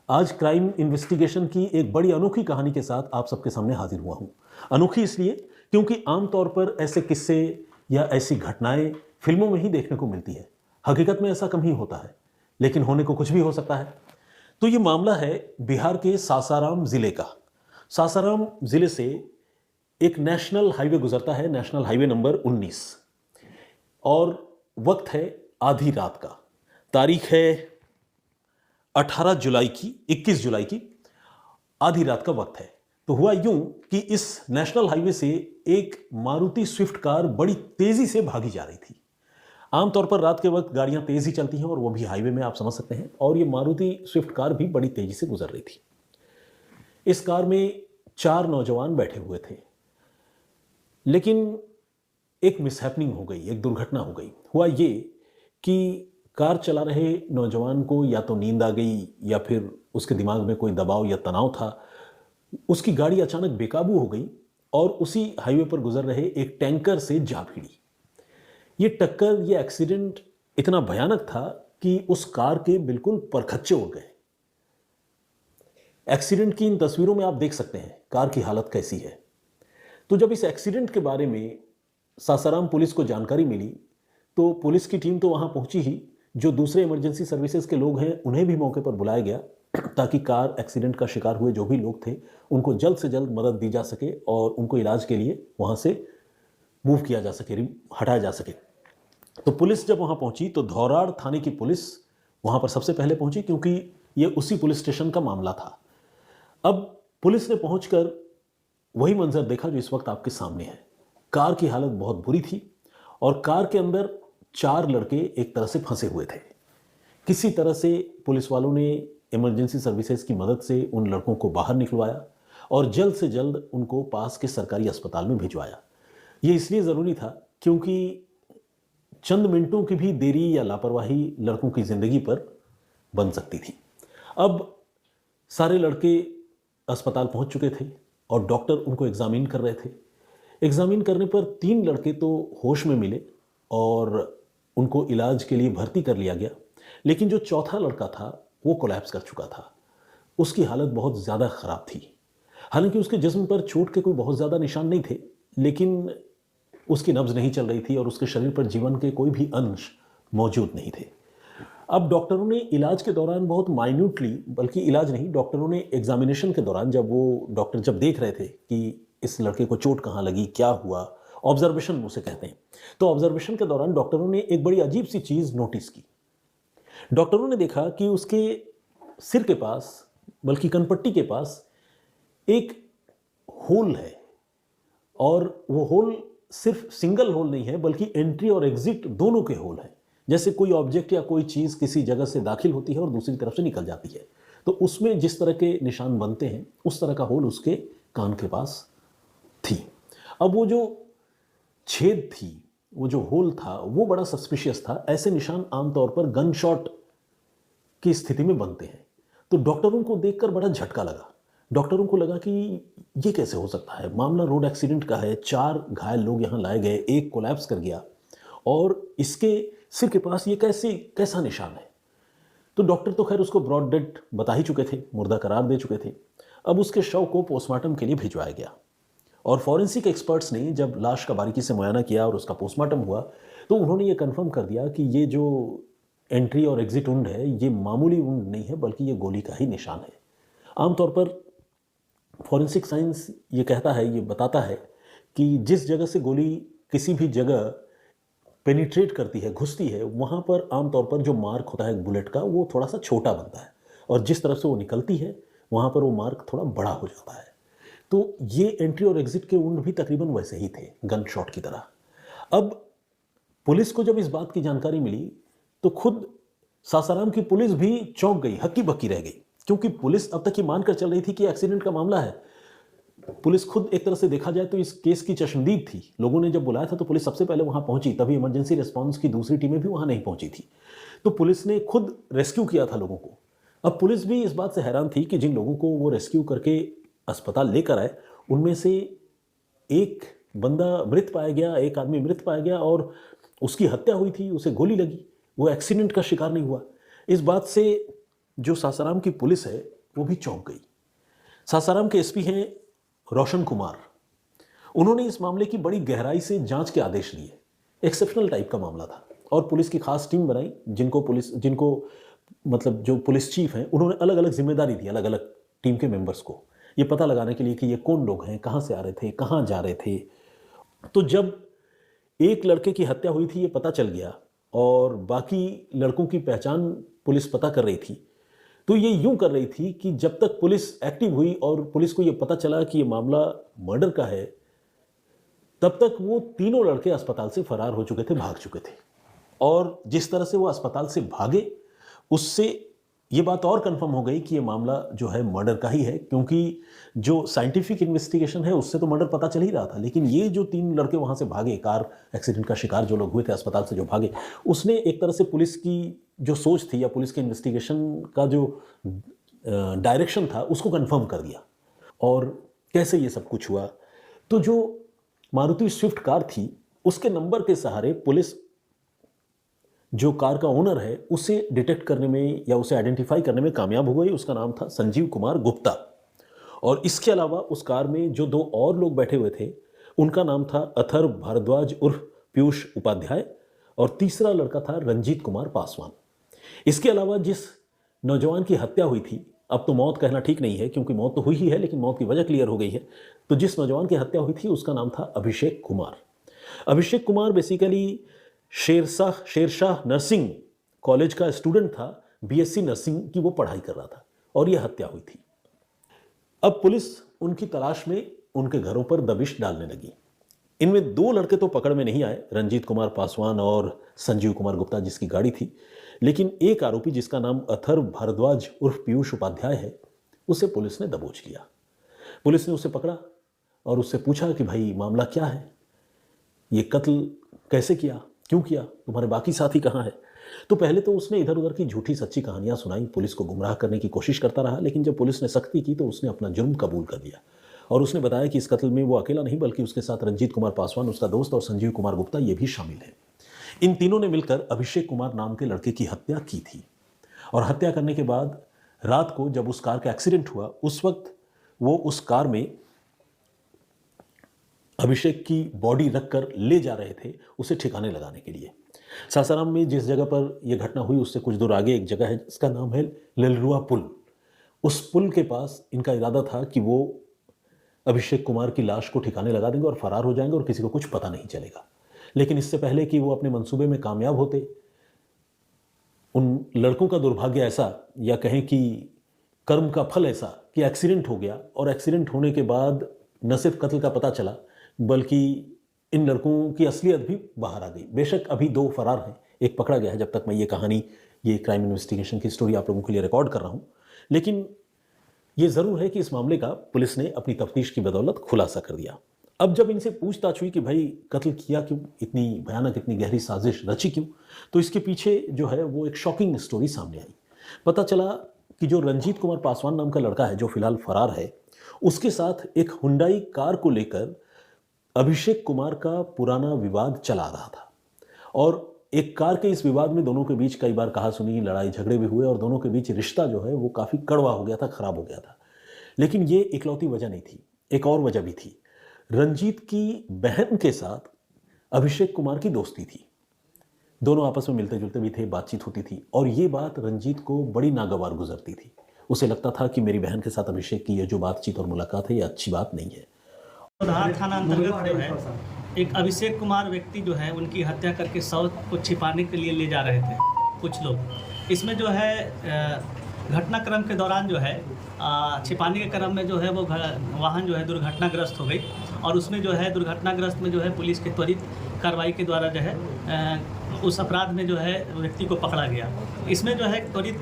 आज crime investigation की एक बड़ी अनोखी कहानी के साथ आप सबके सामने हाजिर हुआ हूं। अनोखी इसलिए क्योंकि आमतौर पर ऐसे किस्से या ऐसी घटनाएं फिल्मों में ही देखने को मिलती है। हकीकत में ऐसा कम ही होता है, लेकिन होने को कुछ भी हो सकता है। तो ये मामला है बिहार के सासाराम जिले का। सासाराम जिले से एक नेशनल हाईवे गुजरता है, नेशनल हाईवे नंबर 19, और वक्त है आधी रात का। तारीख है 18 जुलाई की, 21 जुलाई की आधी रात का वक्त है। तो हुआ यूं कि इस नेशनल हाईवे से एक मारुति स्विफ्ट कार बड़ी तेजी से भागी जा रही थी। आमतौर पर रात के वक्त गाड़ियां तेज ही चलती हैं, और वो भी हाईवे में, आप समझ सकते हैं। और ये मारुति स्विफ्ट कार भी बड़ी तेजी से गुजर रही थी। इस कार में 4 नौजवान बैठे हुए थे, लेकिन एक मिसहैपनिंग हो गई, एक दुर्घटना हो गई। हुआ ये कि कार चला रहे नौजवान को या तो नींद आ गई या फिर उसके दिमाग में कोई दबाव या तनाव था। उसकी गाड़ी अचानक बेकाबू हो गई और उसी हाईवे पर गुजर रहे एक टैंकर से जा भिड़ी। ये टक्कर, ये एक्सीडेंट इतना भयानक था कि उस कार के बिल्कुल परखच्चे उड़ गए। एक्सीडेंट की इन तस्वीरों में आप देख सकते हैं कार की हालत कैसी है। तो जब इस एक्सीडेंट के बारे में सासाराम पुलिस को जानकारी मिली, तो पुलिस की टीम तो वहां पहुंची ही। जो दूसरे इमरजेंसी सर्विसेज के लोग हैं उन्हें भी मौके पर बुलाया गया, ताकि कार एक्सीडेंट का शिकार हुए जो भी लोग थे उनको जल्द से जल्द मदद दी जा सके और उनको इलाज के लिए वहां से मूव किया जा सके, हटाया जा सके। तो पुलिस जब वहां पहुंची तो धौराड़ थाने की पुलिस वहां पर सबसे पहले पहुंची, क्योंकि ये उसी पुलिस स्टेशन का मामला था। अब पुलिस ने पहुंचकर वही मंजर देखा जो इस वक्त आपके सामने है। कार की हालत बहुत बुरी थी और कार के अंदर 4 लड़के एक तरह से फंसे हुए थे। किसी तरह से पुलिस वालों ने इमरजेंसी सर्विसेज की मदद से उन लड़कों को बाहर निकलवाया और जल्द से जल्द उनको पास के सरकारी अस्पताल में भिजवाया। ये इसलिए ज़रूरी था क्योंकि चंद मिनटों की भी देरी या लापरवाही लड़कों की ज़िंदगी पर बन सकती थी। अब सारे लड़के अस्पताल पहुंच चुके थे और डॉक्टर उनको एग्जामिन कर रहे थे। एग्जामिन करने पर 3 लड़के तो होश में मिले और उनको इलाज के लिए भर्ती कर लिया गया, लेकिन जो चौथा लड़का था वो कोलैप्स कर चुका था। उसकी हालत बहुत ज़्यादा ख़राब थी। हालांकि उसके जिस्म पर चोट के कोई बहुत ज़्यादा निशान नहीं थे, लेकिन उसकी नब्ज़ नहीं चल रही थी और उसके शरीर पर जीवन के कोई भी अंश मौजूद नहीं थे। अब डॉक्टरों ने इलाज के दौरान बहुत माइन्यूटली, बल्कि इलाज नहीं, डॉक्टरों ने एग्जामिनेशन के दौरान, जब वो डॉक्टर जब देख रहे थे कि इस लड़के को चोट कहाँ लगी, क्या हुआ, ऑब्जर्वेशन उसे कहते हैं, तो ऑब्जर्वेशन के दौरान डॉक्टरों ने एक बड़ी अजीब सी चीज़ नोटिस की। डॉक्टरों ने देखा कि उसके सिर के पास, बल्कि कनपट्टी के पास एक होल है, और वो होल सिर्फ सिंगल होल नहीं है, बल्कि एंट्री और एग्जिट दोनों के होल हैं। जैसे कोई ऑब्जेक्ट या कोई चीज़ किसी जगह से दाखिल होती है और दूसरी तरफ से निकल जाती है, तो उसमें जिस तरह के निशान बनते हैं उस तरह का होल उसके कान के पास थी। अब वो जो छेद थी, वो जो होल था, वो बड़ा सस्पिशियस था। ऐसे निशान आमतौर पर गन शॉट की स्थिति में बनते हैं। तो डॉक्टरों को देखकर बड़ा झटका लगा। डॉक्टरों को लगा कि ये कैसे हो सकता है, मामला रोड एक्सीडेंट का है, 4 घायल लोग यहाँ लाए गए, एक कोलैप्स कर गया और इसके सिर के पास ये कैसा निशान है। तो डॉक्टर तो खैर उसको ब्रॉड डेड बता ही चुके थे, मुर्दा करार दे चुके थे। अब उसके शव को पोस्टमार्टम के लिए भिजवाया गया और फॉरेंसिक एक्सपर्ट्स ने जब लाश का बारीकी से मुआयना किया और उसका पोस्टमार्टम हुआ, तो उन्होंने ये कंफर्म कर दिया कि ये जो एंट्री और एग्जिट वुंड है ये मामूली वुंड नहीं है, बल्कि ये गोली का ही निशान है। आमतौर पर फॉरेंसिक साइंस ये कहता है, ये बताता है कि जिस जगह से गोली किसी भी जगह पेनिट्रेट करती है, घुसती है, वहाँ पर आमतौर पर जो मार्क होता है बुलेट का वो थोड़ा सा छोटा बनता है, और जिस तरफ से वो निकलती है वहाँ पर वो मार्क थोड़ा बड़ा हो जाता है। तो ये एंट्री और एग्जिट के वुंड भी तकरीबन वैसे ही थे, गन शॉट की तरह। अब पुलिस को जब इस बात की जानकारी मिली तो खुद सासाराम की पुलिस भी चौंक गई, हक्की बक्की रह गई, क्योंकि पुलिस अब तक ये मानकर चल रही थी कि एक्सीडेंट का मामला है। पुलिस खुद एक तरह से देखा जाए तो इस केस की चश्मदीद थी। लोगों ने जब बुलाया था तो पुलिस सबसे पहले वहां पहुंची, तभी इमरजेंसी रिस्पांस की दूसरी टीमें भी वहां नहीं पहुंची थी। तो पुलिस ने खुद रेस्क्यू किया था लोगों को। अब पुलिस भी इस बात से हैरान थी कि जिन लोगों को वो रेस्क्यू करके अस्पताल लेकर आए, उनमें से एक बंदा मृत पाया गया, एक आदमी मृत पाया गया और उसकी हत्या हुई थी, उसे गोली लगी, वो एक्सीडेंट का शिकार नहीं हुआ। इस बात से जो सासाराम की पुलिस है वो भी चौंक गई। सासाराम के एसपी हैं रोशन कुमार। उन्होंने इस मामले की बड़ी गहराई से जांच के आदेश दिए। एक्सेप्शनल टाइप का मामला था और पुलिस की खास टीम बनाई, जिनको मतलब जो पुलिस चीफ हैं उन्होंने अलग अलग जिम्मेदारी दी अलग अलग टीम के मेंबर्स को, ये पता लगाने के लिए कि ये कौन लोग हैं, कहाँ से आ रहे थे, कहाँ जा रहे थे। तो जब एक लड़के की हत्या हुई थी ये पता चल गया और बाकी लड़कों की पहचान पुलिस पता कर रही थी, तो ये यूं कर रही थी कि जब तक पुलिस एक्टिव हुई और पुलिस को ये पता चला कि ये मामला मर्डर का है, तब तक वो तीनों लड़के अस्पताल से फरार हो चुके थे, भाग चुके थे। और जिस तरह से वो अस्पताल से भागे उससे ये बात और कंफर्म हो गई कि ये मामला जो है मर्डर का ही है, क्योंकि जो साइंटिफिक इन्वेस्टिगेशन है उससे तो मर्डर पता चल ही रहा था, लेकिन ये जो तीन लड़के वहाँ से भागे, कार एक्सीडेंट का शिकार जो लोग हुए थे अस्पताल से जो भागे, उसने एक तरह से पुलिस की जो सोच थी या पुलिस के इन्वेस्टिगेशन का जो डायरेक्शन था उसको कंफर्म कर दिया। और कैसे ये सब कुछ हुआ, तो जो मारुति स्विफ्ट कार थी उसके नंबर के सहारे पुलिस जो कार का ओनर है उसे डिटेक्ट करने में या उसे आइडेंटिफाई करने में कामयाब हो गई। उसका नाम था संजीव कुमार गुप्ता। और इसके अलावा उस कार में जो दो और लोग बैठे हुए थे उनका नाम था अथर्व भारद्वाज उर्फ पीयूष उपाध्याय और तीसरा लड़का था रंजीत कुमार पासवान। इसके अलावा जिस नौजवान की हत्या हुई थी, अब तो मौत कहना ठीक नहीं है क्योंकि मौत तो हुई ही है, लेकिन मौत की वजह क्लियर हो गई है, तो जिस नौजवान की हत्या हुई थी उसका नाम था Abhishek Kumar. Abhishek Kumar basically Shershah nursing college का स्टूडेंट था, बीएससी नर्सिंग की वो पढ़ाई कर रहा था और यह हत्या हुई थी। अब पुलिस उनकी तलाश में उनके घरों पर दबिश डालने लगी। इनमें दो लड़के तो पकड़ में नहीं आए, रंजीत कुमार पासवान और संजीव कुमार गुप्ता जिसकी गाड़ी थी, लेकिन एक आरोपी जिसका नाम अथर्व भारद्वाज उर्फ पीयूष उपाध्याय है उसे पुलिस ने दबोच लिया। पुलिस ने उसे पकड़ा और उससे पूछा कि भाई मामला क्या है, ये कत्ल कैसे किया, क्यों किया, तुम्हारे बाकी साथी कहाँ है। तो पहले तो उसने इधर उधर की झूठी सच्ची कहानियां सुनाई, पुलिस को गुमराह करने की कोशिश करता रहा, लेकिन जब पुलिस ने सख्ती की तो उसने अपना जुर्म कबूल कर लिया और उसने बताया कि इस कत्ल में वो अकेला नहीं बल्कि उसके साथ रंजीत कुमार पासवान, उसका दोस्त, और संजीव कुमार गुप्ता ये भी शामिल है। इन तीनों ने मिलकर अभिषेक कुमार नाम के लड़के की हत्या की थी और हत्या करने के बाद रात को जब उस कार का एक्सीडेंट हुआ उस वक्त वो उस कार में अभिषेक की बॉडी रखकर ले जा रहे थे उसे ठिकाने लगाने के लिए। सासाराम में जिस जगह पर यह घटना हुई उससे कुछ दूर आगे एक जगह है जिसका नाम है ललरुआ पुल। उस पुल के पास इनका इरादा था कि वो अभिषेक कुमार की लाश को ठिकाने लगा देंगे और फरार हो जाएंगे और किसी को कुछ पता नहीं चलेगा। लेकिन इससे पहले कि वो अपने मंसूबे में कामयाब होते, उन लड़कों का दुर्भाग्य ऐसा या कहें कि कर्म का फल ऐसा कि एक्सीडेंट हो गया और एक्सीडेंट होने के बाद न सिर्फ कत्ल का पता चला बल्कि इन लड़कों की असलियत भी बाहर आ गई। बेशक अभी दो फरार हैं, एक पकड़ा गया है जब तक मैं ये कहानी, ये क्राइम इन्वेस्टिगेशन की स्टोरी आप लोगों के लिए रिकॉर्ड कर रहा हूँ, लेकिन ये ज़रूर है कि इस मामले का पुलिस ने अपनी तफ्तीश की बदौलत खुलासा कर दिया। अब जब इनसे पूछताछ हुई कि भाई कत्ल किया क्यों, इतनी भयानक, इतनी गहरी साजिश रची क्यों, तो इसके पीछे जो है वो एक शॉकिंग स्टोरी सामने आई। पता चला कि जो रंजीत कुमार पासवान नाम का लड़का है जो फिलहाल फरार है, उसके साथ एक हुंडई कार को लेकर अभिषेक कुमार का पुराना विवाद चला रहा था और एक कार के इस विवाद में दोनों के बीच कई बार कहा सुनी, लड़ाई झगड़े भी हुए और दोनों के बीच रिश्ता जो है वो काफ़ी कड़वा हो गया था, खराब हो गया था। लेकिन ये इकलौती वजह नहीं थी, एक और वजह भी थी। रंजीत की बहन के साथ अभिषेक कुमार की दोस्ती थी, दोनों आपस में मिलते जुलते भी थे, बातचीत होती थी और ये बात रंजीत को बड़ी नागवार गुजरती थी। उसे लगता था कि मेरी बहन के साथ अभिषेक की ये जो बातचीत और मुलाकात है ये अच्छी बात नहीं है। धार थाना अंतर्गत जो है एक अभिषेक कुमार व्यक्ति जो है उनकी हत्या करके शव को छिपाने के लिए ले जा रहे थे कुछ लोग। इसमें जो है घटनाक्रम के दौरान जो है छिपाने के क्रम में जो है वो वाहन जो है दुर्घटनाग्रस्त हो गई और उसमें जो है दुर्घटनाग्रस्त में जो है पुलिस की त्वरित कार्रवाई के द्वारा जो है उस अपराध में जो है व्यक्ति को पकड़ा गया। इसमें जो है त्वरित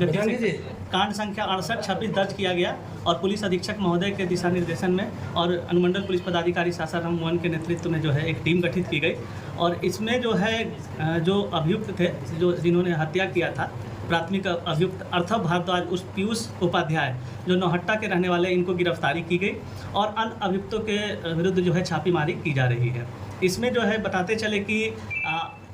गति से कांड संख्या 6826 दर्ज किया गया और पुलिस अधीक्षक महोदय के दिशा निर्देशन में और अनुमंडल पुलिस पदाधिकारी सासाराम मोहन के नेतृत्व में जो है एक टीम गठित की गई और इसमें जो है जो अभियुक्त थे, जो जिन्होंने हत्या किया था, प्राथमिक अभियुक्त अर्थव भारद्वाज उस पीयूष उपाध्याय जो नौहट्टा के रहने वाले, इनको गिरफ्तारी की गई और अन्य अभियुक्तों के विरुद्ध जो है छापेमारी की जा रही है। इसमें जो है बताते चले कि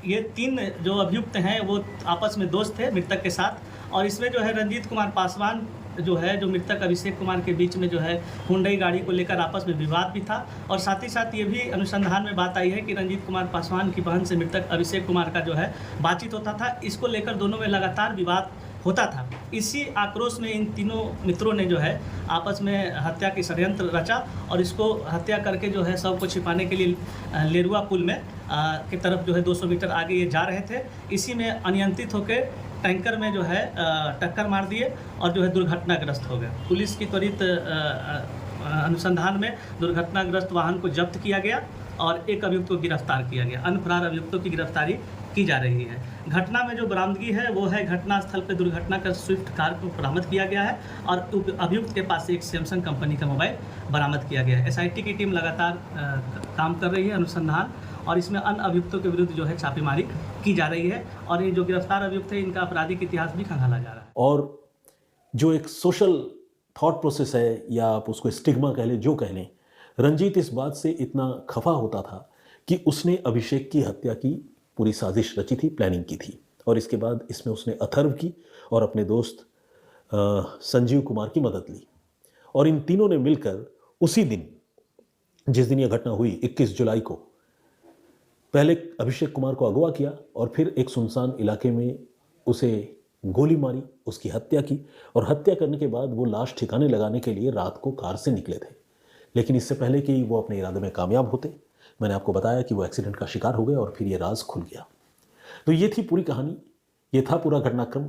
ये तीन जो अभियुक्त हैं वो आपस में दोस्त थे मृतक के साथ और इसमें जो है रंजीत कुमार पासवान जो है जो मृतक अभिषेक कुमार के बीच में जो है हुंडई गाड़ी को लेकर आपस में विवाद भी था। और साथ ही साथ ये भी अनुसंधान में बात आई है कि रंजीत कुमार पासवान की बहन से मृतक अभिषेक कुमार का जो है बातचीत होता था। इसको लेकर दोनों में लगातार विवाद होता था। इसी आक्रोश में इन तीनों मित्रों ने जो है आपस में हत्या की षड्यंत्र रचा और इसको हत्या करके जो है शव को छिपाने के लिए लेरुआ पुल में की तरफ जो है 200 मीटर आगे ये जा रहे थे। इसी में अनियंत्रित होकर टैंकर में जो है टक्कर मार दिए और जो है दुर्घटनाग्रस्त हो गए। पुलिस की त्वरित अनुसंधान में दुर्घटनाग्रस्त वाहन को जब्त किया गया और एक अभियुक्त को गिरफ्तार किया गया। अन्य फरार अभियुक्तों की गिरफ्तारी की जा रही है। घटना में जो बरामदगी है वो है घटनास्थल पर दुर्घटना का स्विफ्ट कार को बरामद किया गया है और अभियुक्त के पास से एक सैमसंग कंपनी का मोबाइल बरामद किया गया है। एसआईटी की टीम लगातार काम कर रही है अनुसंधान और इसमें अन्य अभियुक्तों के विरुद्ध जो है छापेमारी की जा रही है और ये जो गिरफ्तार अभियुक्त है इनका आपराधिक इतिहास भी खंगाला जा रहा है। और जो एक सोशल थॉट प्रोसेस है या आप उसको स्टिग्मा कह लें, जो कह लें, रंजीत इस बात से इतना खफा होता था कि उसने अभिषेक की हत्या की पूरी साजिश रची थी, प्लानिंग की थी और इसके बाद इसमें उसने अथर्व की और अपने दोस्त संजीव कुमार की मदद ली और इन तीनों ने मिलकर उसी दिन, जिस दिन यह घटना हुई 21 जुलाई को, पहले अभिषेक कुमार को अगवा किया और फिर एक सुनसान इलाके में उसे गोली मारी, उसकी हत्या की और हत्या करने के बाद वो लाश ठिकाने लगाने के लिए रात को कार से निकले थे। लेकिन इससे पहले कि वो अपने इरादे में कामयाब होते, मैंने आपको बताया कि वो एक्सीडेंट का शिकार हो गए और फिर ये राज खुल गया। तो ये थी पूरी कहानी, ये था पूरा घटनाक्रम।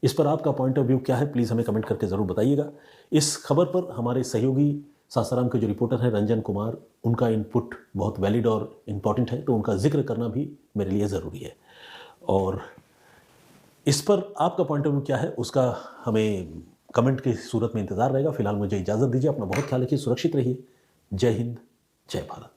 इस पर आपका पॉइंट ऑफ व्यू क्या है, प्लीज़ हमें कमेंट करके ज़रूर बताइएगा। इस खबर पर हमारे सहयोगी सासाराम के जो रिपोर्टर हैं रंजन कुमार, उनका इनपुट बहुत वैलिड और इम्पॉर्टेंट है, तो उनका जिक्र करना भी मेरे लिए ज़रूरी है। और इस पर आपका पॉइंट ऑफ व्यू क्या है उसका हमें कमेंट की सूरत में इंतज़ार रहेगा। फिलहाल मुझे इजाज़त दीजिए, अपना बहुत ख्याल रखिए, सुरक्षित रहिए। जय हिंद, जय भारत।